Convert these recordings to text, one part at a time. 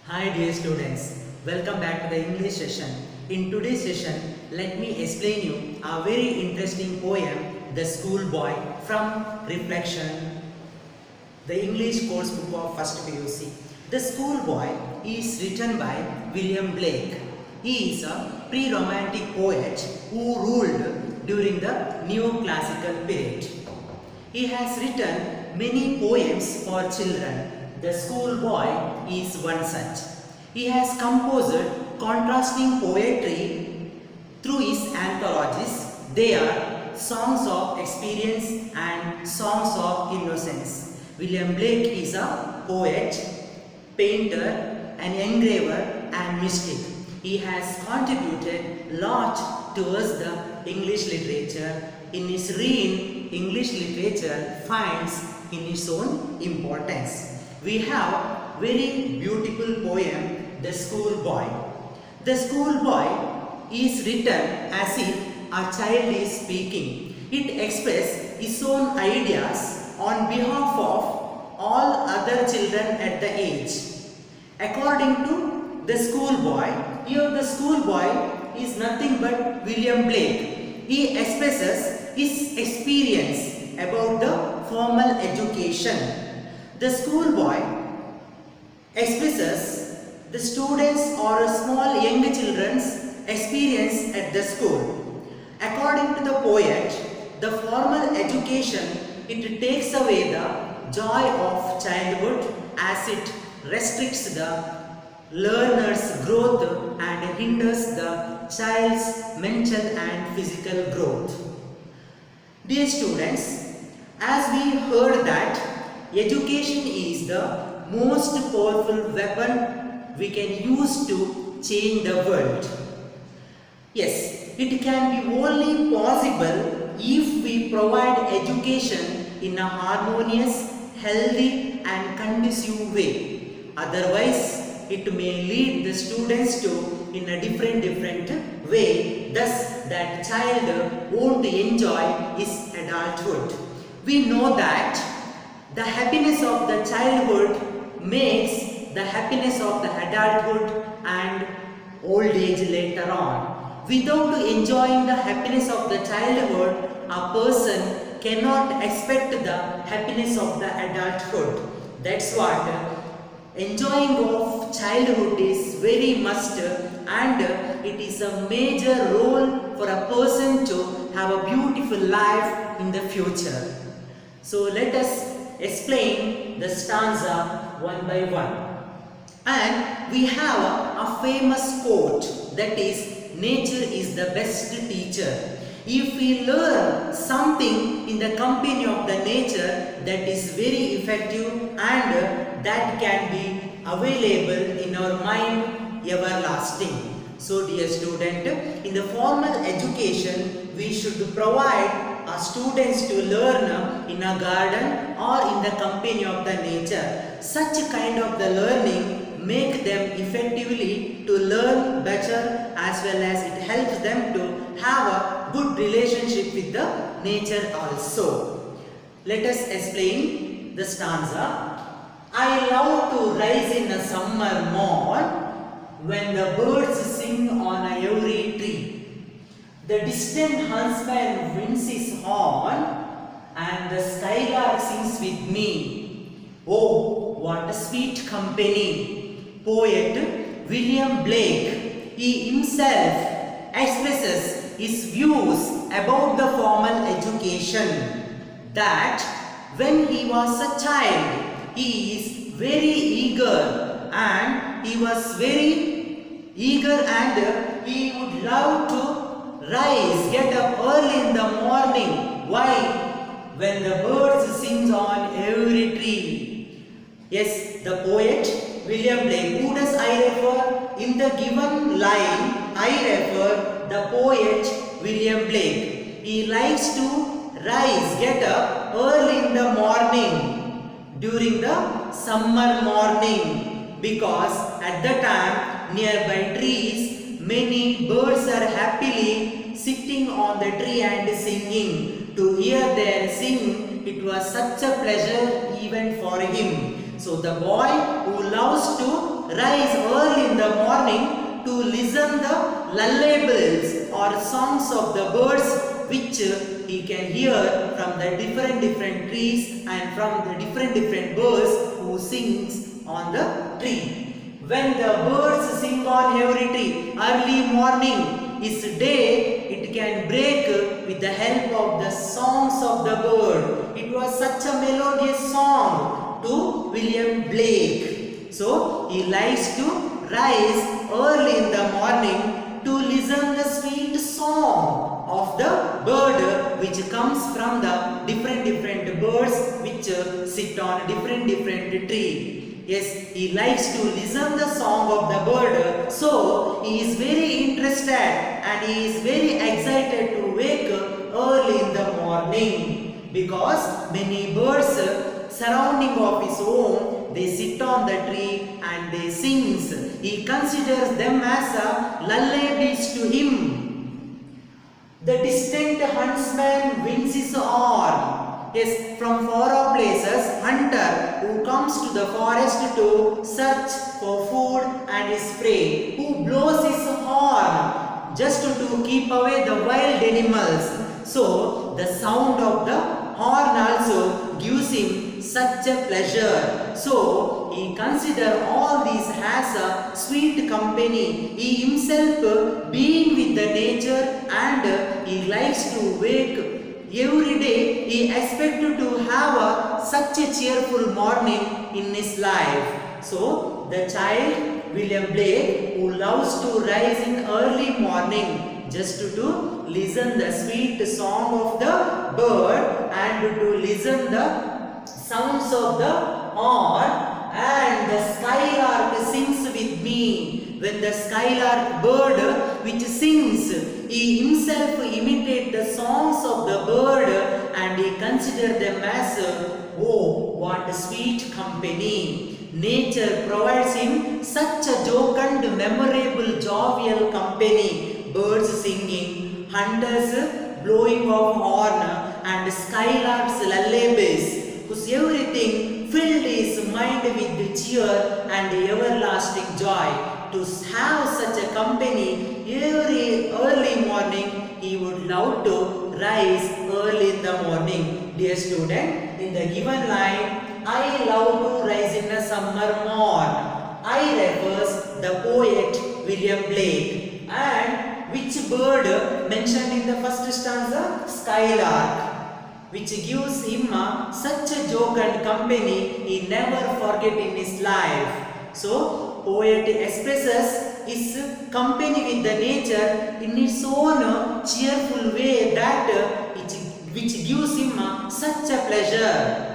Hi dear students, welcome back to the English session. In today's session, let me explain you a very interesting poem, The Schoolboy from Reflection, the English course book of first PUC. The Schoolboy is written by William Blake. He is a pre-romantic poet who ruled during the neoclassical period. He has written many poems for children. The Schoolboy is one such. He has composed contrasting poetry through his anthologies. They are Songs of Experience and Songs of Innocence. William Blake is a poet, painter, an engraver and mystic. He has contributed a lot towards the English literature. In his reign, English literature finds in its own importance. We have very beautiful poem, The Schoolboy. The Schoolboy is written as if a child is speaking. It expresses his own ideas on behalf of all other children at the age. According to the schoolboy, here the schoolboy is nothing but William Blake. He expresses his experience about the formal education. The schoolboy expresses the students or small young children's experience at the school. According to the poet, the formal education, it takes away the joy of childhood as it restricts the learner's growth and hinders the child's mental and physical growth. Dear students, as we heard that education is the most powerful weapon we can use to change the world. Yes, it can be only possible if we provide education in a harmonious, healthy and conducive way. Otherwise, it may lead the students to in a different way. Thus, that child won't enjoy his adulthood. We know that the happiness of the childhood makes the happiness of the adulthood and old age later on. Without enjoying the happiness of the childhood, a person cannot expect the happiness of the adulthood. That's what enjoying of childhood is very must, and it is a major role for a person to have a beautiful life in the future. So let us explain the stanza one by one. And we have a famous quote, that is, nature is the best teacher. If we learn something in the company of the nature, that is very effective and that can be available in our mind everlasting. So dear student, in the formal education, we should provide our students to learn in a garden or in the company of the nature. Such kind of the learning make them effectively to learn better, as well as it helps them to have a good relationship with the nature also. Let us explain the stanza. I love to rise in a summer morn when the birds sing on every tree. The distant huntsman winds his horn and the skylark sings with me. Oh, what a sweet company. Poet William Blake, he himself expresses his views about the formal education, that when he was a child, he is very eager and he would love to rise, get up early in the morning. Why? When the birds sing on every tree. Yes, the poet William Blake. Who does I refer? In the given line, I refer the poet William Blake. He likes to rise, get up early in the morning during the summer morning, because at the time nearby trees many birds are happily sitting on the tree and singing. To hear their sing, it was such a pleasure even for him. So the boy who loves to rise early in the morning to listen the lullabies or songs of the birds which he can hear from the different trees and from the different birds who sings on the tree. When the birds sing on every tree early morning, his day it can break with the help of the songs of the bird. It was such a melodious song to William Blake. So he likes to rise early in the morning to listen the sweet song of the bird which comes from the different birds which sit on different tree. Yes, he likes to listen the song of the bird, so he is very interested and he is very excited to wake early in the morning, because many birds surrounding of his home, they sit on the tree and they sings. He considers them as a lullabies to him. The distant huntsman winds his horn. Yes, from far off places, hunter who comes to the forest to search for food and his prey, who blows his horn just to keep away the wild animals. So the sound of the horn also gives him such a pleasure. So he considers all these as a sweet company. He himself being with the nature, and he likes to wake every day. He expected to have such a cheerful morning in his life. So the child William Blake, who loves to rise in early morning just to listen the sweet song of the bird and to listen the sounds of the horn, and the skylark sings with me. When the skylark bird which sings, he himself imitates the songs of the bird and he considers them as, oh, what a sweet company. Nature provides him such a jocund, memorable, jovial company. Birds singing, hunters blowing of horn, and skylarks lullabies, whose everything filled his mind with cheer and everlasting joy. To have such a company every early morning, he would love to rise early in the morning. Dear student, in the given line, I love to rise in a summer morn, I refers the poet William Blake. And which bird mentioned in the first stanza? Skylark, which gives him such a jocund company he never forget in his life. So poet expresses his company with the nature in its own cheerful way that which gives him such a pleasure.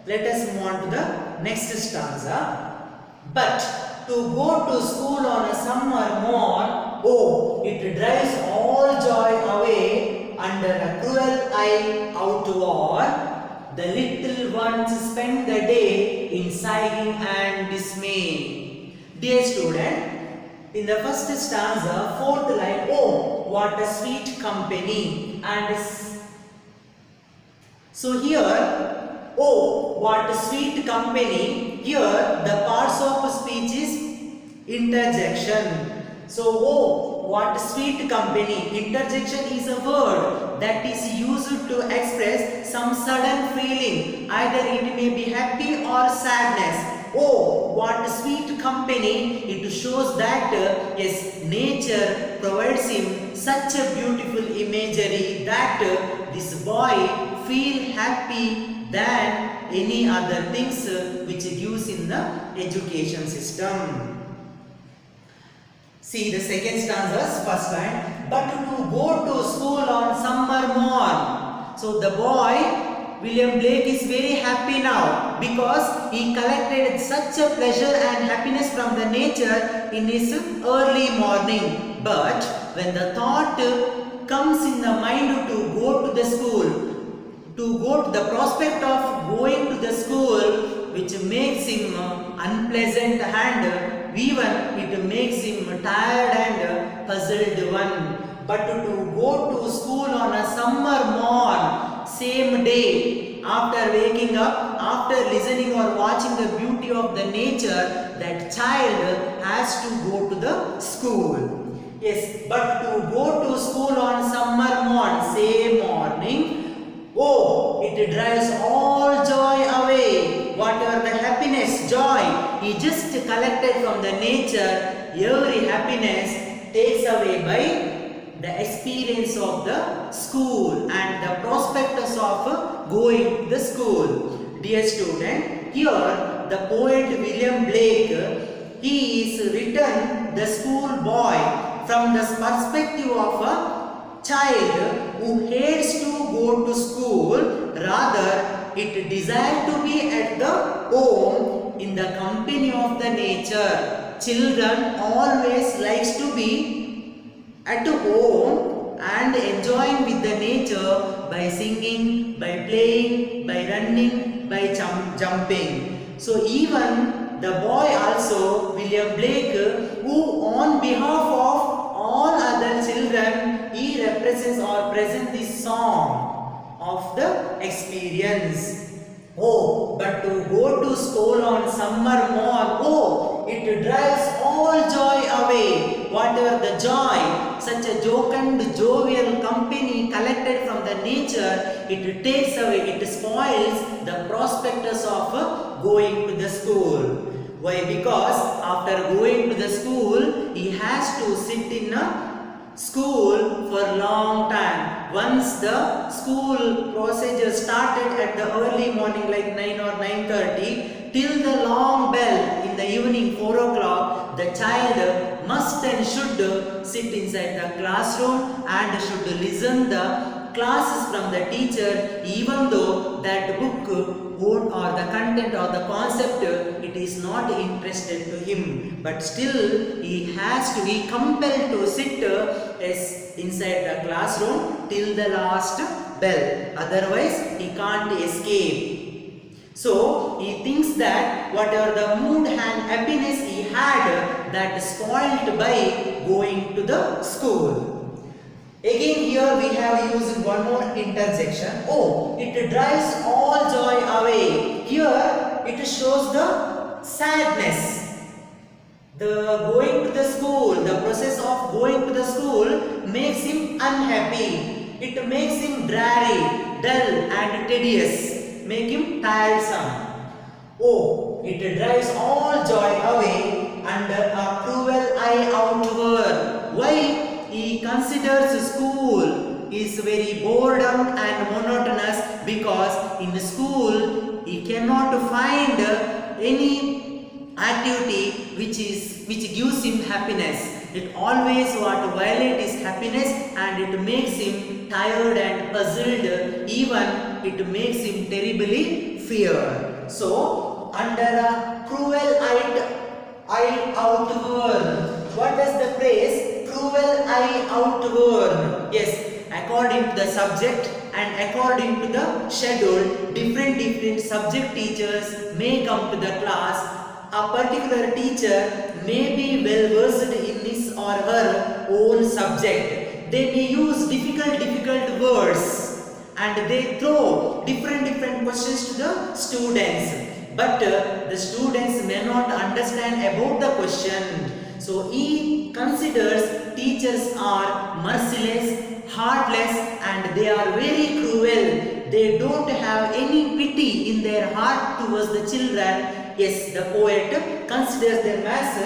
Let us move on to the next stanza. But to go to school on a summer morn, oh, it drives all joy away. Under a cruel eye outward, the little ones spend the day in sighing and dismay. Dear student, in the first stanza, fourth line, oh, what a sweet company. And so here, oh, what a sweet company. Here, the parts of speech is interjection. So, oh, what sweet company. Interjection is a word that is used to express some sudden feeling. Either it may be happy or sadness. Oh, what sweet company. It shows that yes, nature provides him such a beautiful imagery that this boy feel happy than any other things which gives in the education system. See the second stanza's first line. But to go to school on summer morn. So the boy William Blake is very happy now because he collected such a pleasure and happiness from the nature in his early morning. But when the thought comes in the mind to go to the school, to go to the prospect of going to the school, which makes him unpleasant and even it makes him tired and puzzled one. But to go to school on a summer morn, same day, after waking up, after listening or watching the beauty of the nature, that child has to go to the school. Yes, but to go to school on summer morning, oh, it drives all joy away. Whatever the happiness, joy, he just collected from the nature, every happiness takes away by the experience of the school and the prospectus of going to the school. Dear student, here the poet William Blake, he is written the school boy from the perspective of a child who hates to go to school, rather it desires to be at the home in the company of the nature. Children always likes to be at home and enjoying with the nature by singing, by playing, by running, by jumping. So even the boy also, William Blake, who on behalf of all other children, he represents or presents this song of the experience. Oh, but to go to school on summer morn, oh, it drives all joy away. Whatever the joy, such a jocund, jovial company collected from the nature, it takes away, it spoils the prospectus of going to the school. Why? Because after going to the school, he has to sit in a school for a long time. Once the school procedure started at the early morning like 9 or 9:30 till the long bell in the evening 4 o'clock, the child must and should sit inside the classroom and should listen the classes from the teacher, even though that book or the content or the concept it is not interested to him, but still he has to be compelled to sit inside the classroom till the last bell, otherwise he can't escape. So he thinks that whatever the mood and happiness he had, that spoiled by going to the school. Again here we have used one more interjection. Oh, it drives all joy away. Here it shows the sadness. The going to the school, the process of going to the school makes him unhappy. It makes him dreary, dull and tedious, make him tiresome. Oh, it drives all joy away under a cruel eye outward. Why? He considers school is very boredom and monotonous, because in school he cannot find any activity which gives him happiness. It always violates his happiness, and it makes him tired and puzzled, even it makes him terribly feared. So under a cruel eye outward, what does the phrase cruel eye outward? Yes, according to the subject and according to the schedule, different subject teachers may come to the class. A particular teacher may be well versed in his or her own subject. They may use difficult words and they throw different questions to the students. But the students may not understand about the question. So he considers teachers are merciless, heartless, and they are very cruel. They don't have any pity in their heart towards the children. Yes, the poet considers them as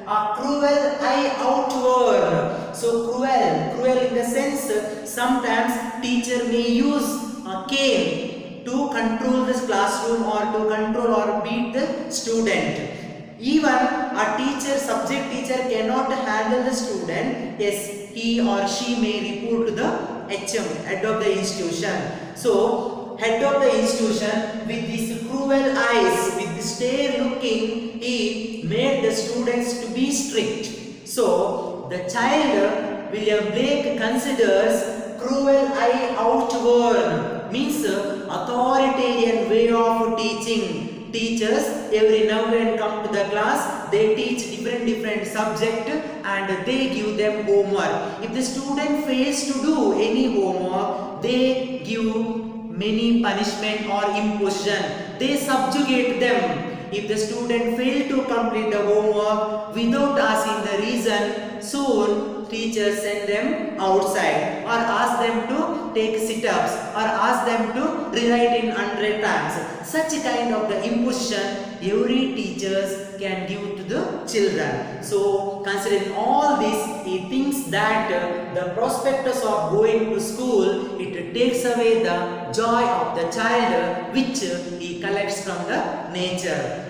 a cruel eye outward. So cruel in the sense, sometimes teacher may use a cane to control this classroom or to control or beat the student. Even a teacher, subject teacher cannot handle the student. Yes, he or she may report to the HM, head of the institution. So, head of the institution with these cruel eyes, with the stare looking, he made the students to be strict. So, the child, William Blake considers cruel eye outward, means authoritarian way of teaching. Teachers every now and come to the class, they teach different subject and they give them homework. If the student fails to do any homework, they give many punishment or imposition. They subjugate them. If the student fail to complete the homework without asking the reason, soon teachers send them outside or ask them to take sit-ups or ask them to rewrite in 100 times. Such kind of the imposition every teachers can give to the children. So considering all this, he thinks that the prospectus of going to school, it takes away the joy of the child which he collects from the nature.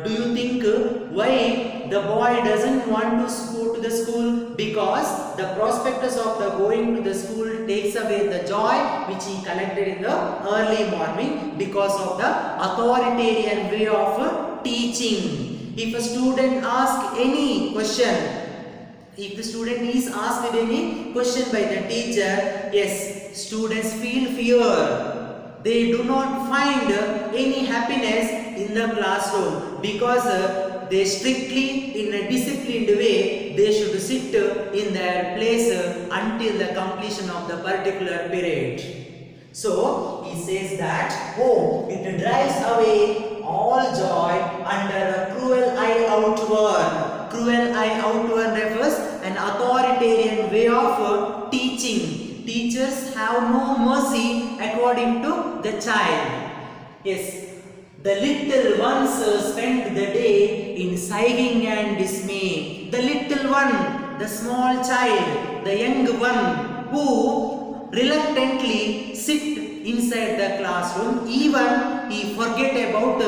Do you think why the boy doesn't want to go to the school? Because the prospectus of the going to the school takes away the joy which he collected in the early morning because of the authoritarian way of teaching. If a student asks any question, if the student is asked any question by the teacher, yes, students feel fear. They do not find any happiness in the classroom because they strictly, in a disciplined way, they should sit in their place until the completion of the particular period. So he says that, oh, it drives away all joy under a cruel eye outward. Cruel eye outward refers an authoritarian way of teaching. Teachers have no mercy according to the child. Yes, the little ones spend the day in sighing and dismay. The little one, the small child, the young one who reluctantly sit inside the classroom, even he forget about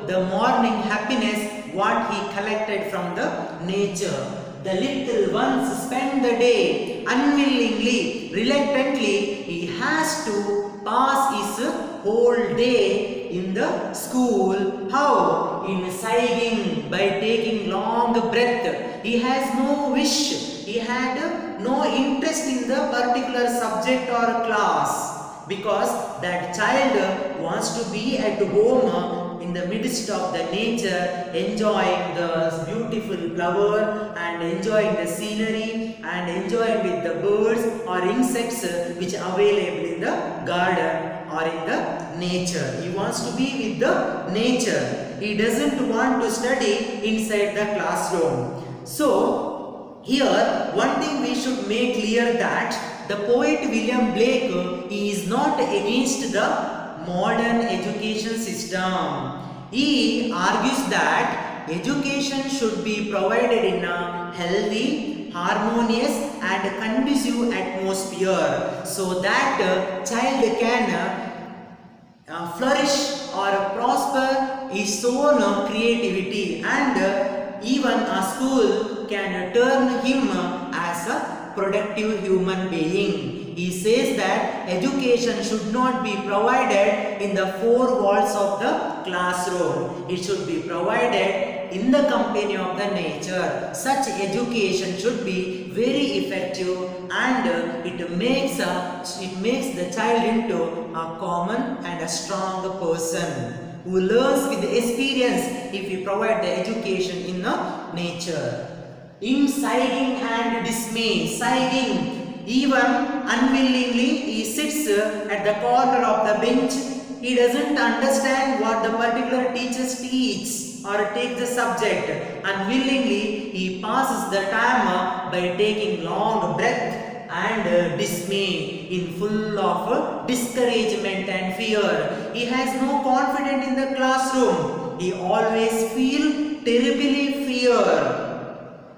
the morning happiness what he collected from the nature. The little ones spend the day unwillingly, reluctantly, he has to pass his whole day in the school. How? In sighing, by taking long breath. He has no wish, he had no interest in the particular subject or class because that child wants to be at home in the midst of the nature, enjoying the beautiful flower and enjoying the scenery and enjoying with the birds or insects which are available in the garden or in the nature. He wants to be with the nature. He doesn't want to study inside the classroom. So here one thing we should make clear that the poet William Blake is not against the modern education system. He argues that education should be provided in a healthy, harmonious and conducive atmosphere so that child can flourish or prosper his own creativity, and even a school can turn him as a productive human being. He says that education should not be provided in the four walls of the classroom. It should be provided in the company of the nature. Such education should be very effective, and it makes the child into a common and a strong person who learns with experience if we provide the education in the nature. In sighing and dismay, sighing, even unwillingly he sits at the corner of the bench. He doesn't understand what the particular teachers teach or take the subject. Unwillingly he passes the time by taking long breath and dismay, in full of discouragement and fear. He has no confidence in the classroom. He always feels terribly fear.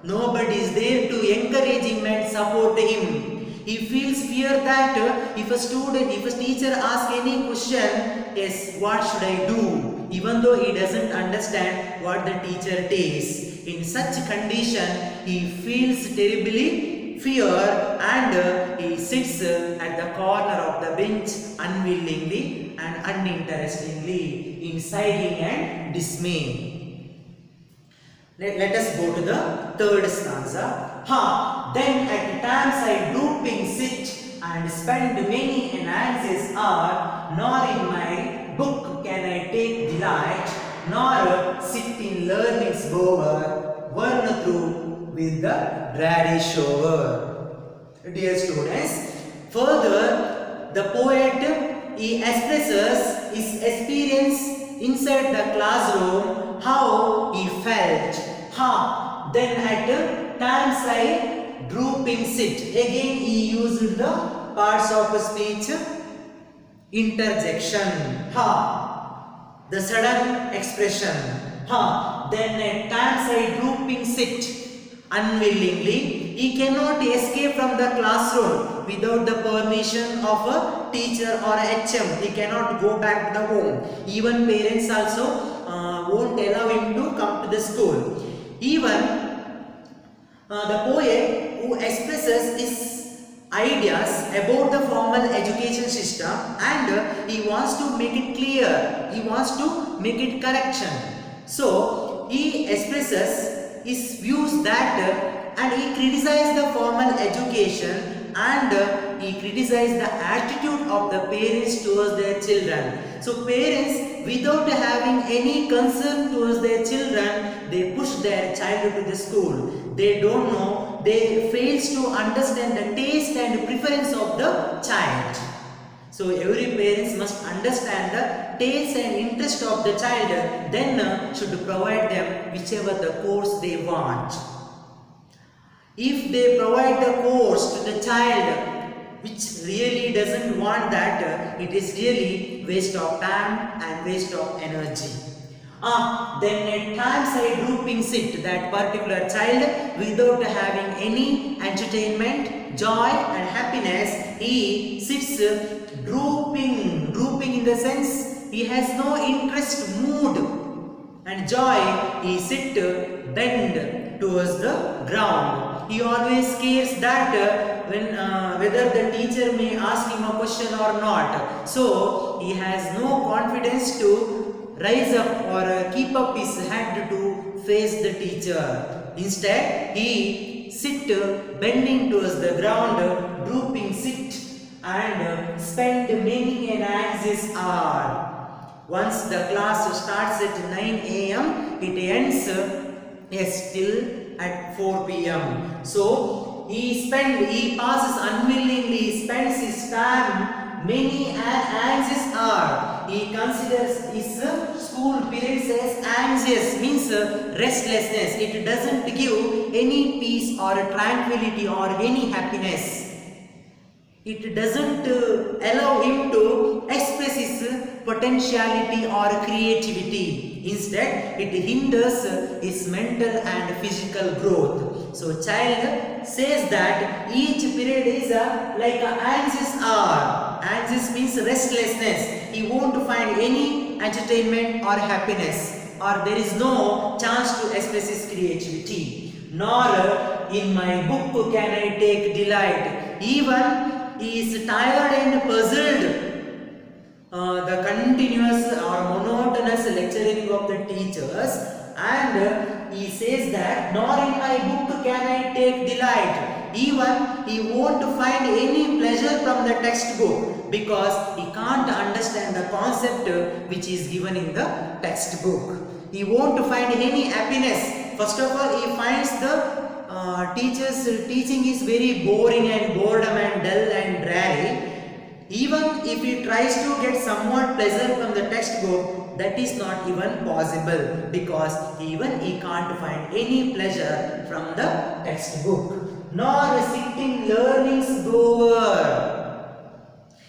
Nobody is there to encourage him and support him. He feels fear that if a teacher asks any question, yes, what should I do? Even though he doesn't understand what the teacher says. In such condition, he feels terribly fear and he sits at the corner of the bench unwillingly and uninterestingly in sighing and dismay. Let us go to the third stanza. Then at times I drooping sit and spend many an anxious hour, nor in my book can I take delight, nor sit in learning's bower, worn through with the dreary shower. Dear students, further the poet he expresses his experience inside the classroom, how he felt. Then at times I drooping sit. Again he used the parts of speech interjection. The sudden expression. Then at times I drooping sit. Unwillingly, he cannot escape from the classroom without the permission of a teacher or a HM. He cannot go back to the home. Even parents also won't allow him to come to the school. Even the poet who expresses his ideas about the formal education system, and he wants to make it clear, he wants to make it correction. So he expresses his views that and he criticized the formal education, and he criticized the attitude of the parents towards their children. So parents, without having any concern towards their children, they push their child to the school. They don't know, they fails to understand the taste and preference of the child. So every parents must understand the taste and interest of the child, then should provide them whichever the course they want. If they provide the course to the child which really doesn't want that, it is really waste of time and waste of energy. Then at times I drooping sit, that particular child without having any entertainment, joy and happiness, he sits drooping. Drooping in the sense he has no interest, mood and joy. He sit bend towards the ground. He always cares that whether the teacher may ask him a question or not. So he has no confidence to rise up or keep up his head to face the teacher. Instead, he sit bending towards the ground, drooping sit, and spend many an anxious hour. Once the class starts at 9 AM, it ends still at 4 PM. So he passes unwillingly, spends his time many an anxious hour. He considers his school periods as anxious, means restlessness. It doesn't give any peace or tranquility or any happiness. It doesn't allow him to express his potentiality or creativity. Instead, it hinders his mental and physical growth. So, child says that each period is like an anxious hour. Anxious means restlessness. He won't find any entertainment or happiness, or there is no chance to express his creativity. Nor in my book can I take delight. Even he is tired and puzzled. The continuous or monotonous lecturing of the teachers, and he says that nor in my book can I take delight. Even he won't find any pleasure from the textbook because he can't understand the concept which is given in the textbook. He won't find any happiness. First of all, he finds the teacher's teaching is very boring and boredom and dull and dreary. Even if he tries to get somewhat pleasure from the textbook, that is not even possible because even he can't find any pleasure from the textbook. Nor sitting learning's goer.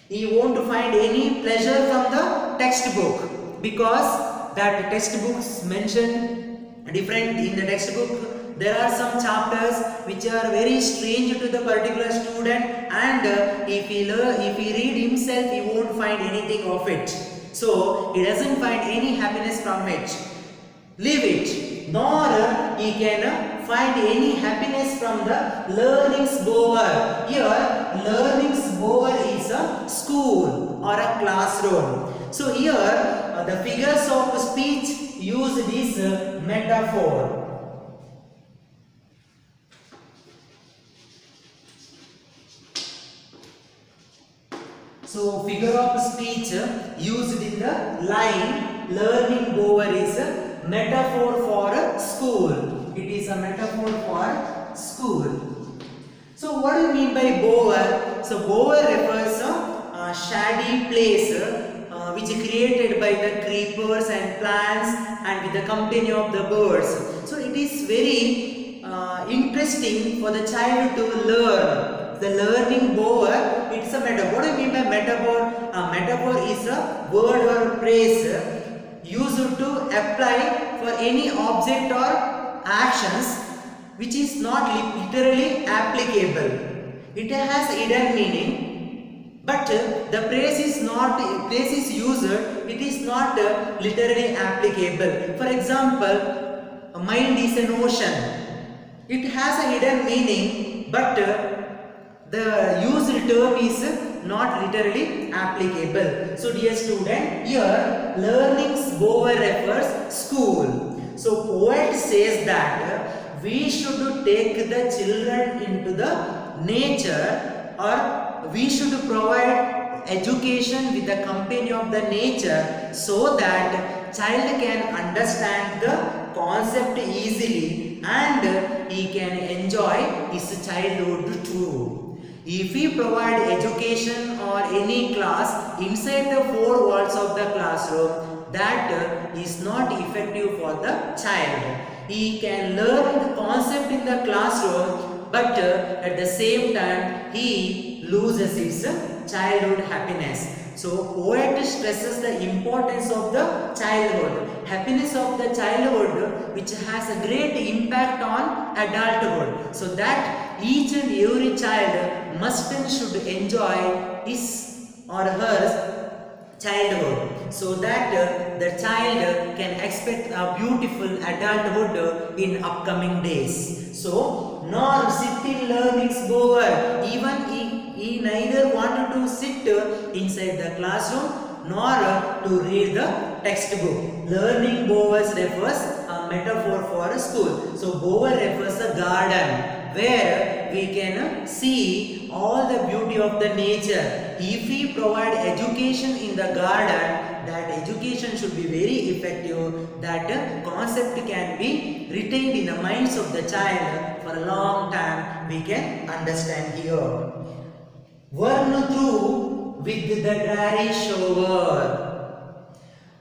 He won't find any pleasure from the textbook because that textbooks mentioned different in the textbook. There are some chapters which are very strange to the particular student, and if he read himself, he won't find anything of it. So he doesn't find any happiness from it. Leave it. Nor he can find any happiness from the learning's goer. Here, learning's goer is a school or a classroom. So here, the figures of speech used is metaphor. So figure of speech used in the line learning goer is a metaphor for school. It is a metaphor for school. So what do you mean by goer? So goer refers shady place which created by the creepers and plants and with the company of the birds. So it is very interesting for the child to learn. The learning bower, it's a metaphor. What do you mean by metaphor? A metaphor is a word or phrase used to apply for any object or actions which is not literally applicable. It has hidden meaning, but the phrase is used, it is not literally applicable. For example, a mind is an ocean. It has a hidden meaning, but the used term is not literally applicable. So dear student, here learning's bower refers school. So poet says that we should take the children into the nature, or we should provide education with the company of the nature, so that child can understand the concept easily and he can enjoy his childhood too. If we provide education or any class inside the four walls of the classroom, that is not effective for the child. He can learn the concept in the classroom, but at the same time he loses his childhood happiness. So poet stresses the importance of the childhood, happiness of the childhood, which has a great impact on adulthood, so that each and every child must and should enjoy his or her childhood, so that the child can expect a beautiful adulthood in upcoming days. So nor sit in learning's bower, even he neither wanted to sit inside the classroom nor to read the textbook. Learning bowers refers a metaphor for a school. So bower refers a garden where we can see all the beauty of the nature. If we provide education in the garden, that education should be very effective, that concept can be retained in the minds of the child for a long time. We can understand here. Run through with the dreary shower.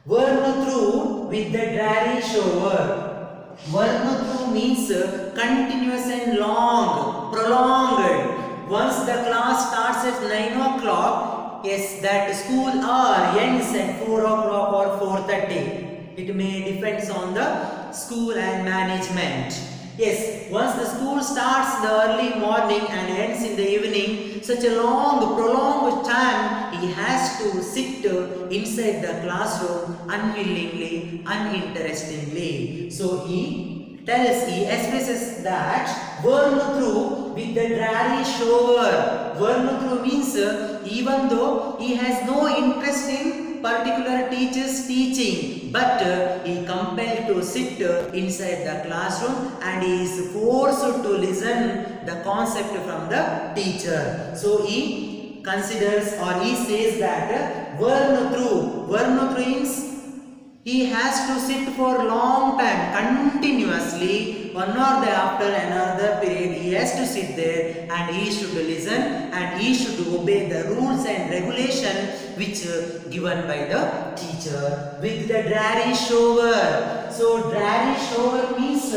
Run through with the dreary shower. Run through means continuous and long, prolonged. Once the class starts at 9 o'clock, yes, that school hour ends at 4 o'clock or 4:30. It may depends on the school and management. Yes, once the school starts in the early morning and ends in the evening, such a long, prolonged time, he has to sit inside the classroom unwillingly, uninterestingly. So he expresses that burn through with the dreary shower. Burn through means even though he has no interest in particular teacher's teaching, but he compelled to sit inside the classroom and he is forced to listen the concept from the teacher. So he considers, or he says that burn through means he has to sit for long time continuously, one or the after another period he has to sit there and he should listen and he should obey the rules and regulation which given by the teacher. With the dreary shower. So dreary shower means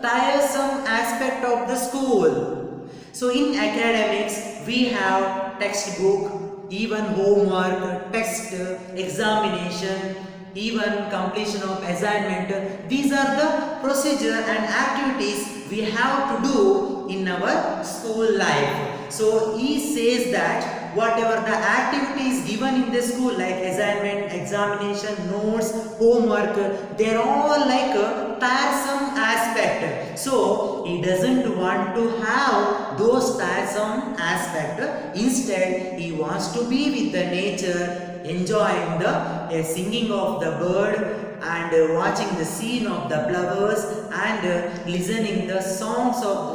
tiresome aspect of the school. So in academics we have textbook, even homework, test, examination, even completion of assignment. These are the procedure and activities we have to do in our school life. So he says that whatever the activities given in the school like assignment, examination, notes, homework, they are all like a tiresome aspect. So he doesn't want to have those tiresome aspect. Instead he wants to be with the nature, enjoying the singing of the bird and watching the scene of the flowers and listening the songs of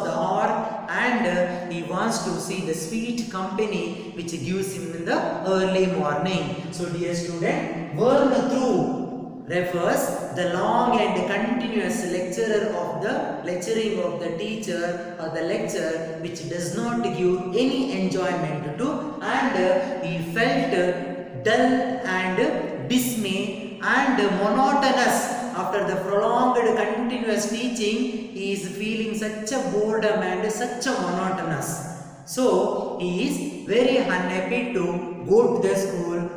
the horn, and he wants to see the sweet company which gives him in the early morning. So dear student, burn through refers the long and continuous lecturing of the teacher or the lecture which does not give any enjoyment to, and he felt dull and dismay and monotonous. After the prolonged continuous teaching, he is feeling such a boredom and such a monotonous. So he is very unhappy to go to the school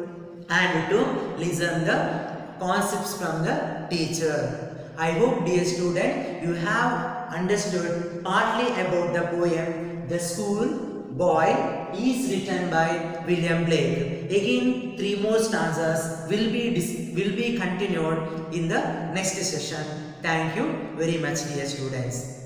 and to listen the concepts from the teacher. I hope, dear student, you have understood partly about the poem The School Boy is written by William Blake. Again, 3 more stanzas will be continued in the next session. Thank you very much, dear students.